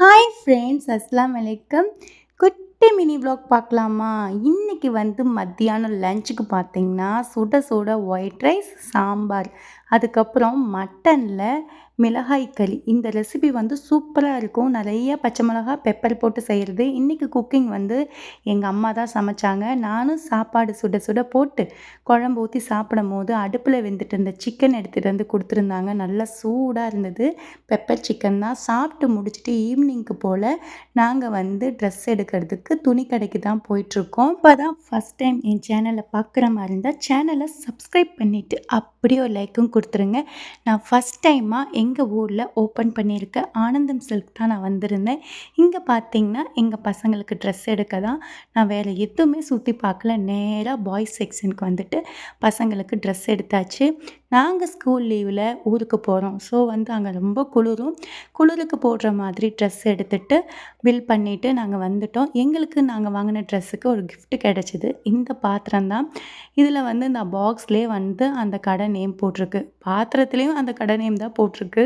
Hi friends, அஸ்ஸலாமு அலைக்கும். குட்டி மினி வ்ளாக் பார்க்கலாமா? இன்னைக்கு மத்தியானம் லஞ்சுக்கு பார்த்தீங்கன்னா, சுட சுட ஒயிட் ரைஸ், சாம்பார், அதுக்கப்புறம் மட்டனில் மிளகாய் கறி. இந்த ரெசிபி சூப்பரா இருக்கும். நிறைய பச்சை மிளகா, பெப்பர் போட்டு செய்கிறது. இன்றைக்கி குக்கிங் எங்கள் அம்மா தான் சமைச்சாங்க. நானும் சாப்பாடு சுட சுட போட்டு குழம்பு ஊற்றி சாப்பிடும்போது அடுப்பில் வெந்துட்டு இருந்த சிக்கன் எடுத்துகிட்டு வந்து கொடுத்துருந்தாங்க. நல்லா சூடாக இருந்தது. பெப்பர் சிக்கன் தான். சாப்பிட்டு முடிச்சுட்டு ஈவினிங்க்கு போல் நாங்கள் ட்ரெஸ் எடுக்கிறதுக்கு துணி கடைக்கு தான் போயிட்டுருக்கோம். இப்போ தான் ஃபஸ்ட் டைம் என் சேனலை பார்க்குற மாதிரி இருந்தால் சேனலை சப்ஸ்கிரைப் பண்ணிவிட்டு அப்படியே ஒரு லைக்கும் கொடுத்துருங்க. நான் ஃபஸ்ட் டைமாக எங்கள் ஊரில் ஓப்பன் பண்ணியிருக்க ஆனந்தம் சில்க் தான் நான் வந்திருந்தேன். இங்கே பார்த்தீங்கன்னா எங்கள் பசங்களுக்கு ட்ரெஸ் எடுக்க தான். நான் வேறு எதுவுமே சுற்றி பார்க்கல. நேராக பாய்ஸ் செக்ஷனுக்கு வந்துட்டு பசங்களுக்கு ட்ரெஸ் எடுத்தாச்சு. நாங்கள் ஸ்கூல் லீவில் ஊருக்கு போகிறோம். ஸோ அங்கே ரொம்ப குளிரும். குளிருக்கு போடுற மாதிரி ட்ரெஸ் எடுத்துகிட்டு பில் பண்ணிவிட்டு நாங்கள் வந்துட்டோம். எங்களுக்கு நாங்கள் வாங்கின ட்ரெஸ்ஸுக்கு ஒரு கிஃப்ட் கிடச்சிது. இந்த பாத்திரம் தான். இதில் இந்த பாக்ஸ்லேயே அந்த கடை நேம் போட்டிருக்கு. பாத்திரத்துலேயும் அந்த கடை நேம் தான் போட்டிருக்கு.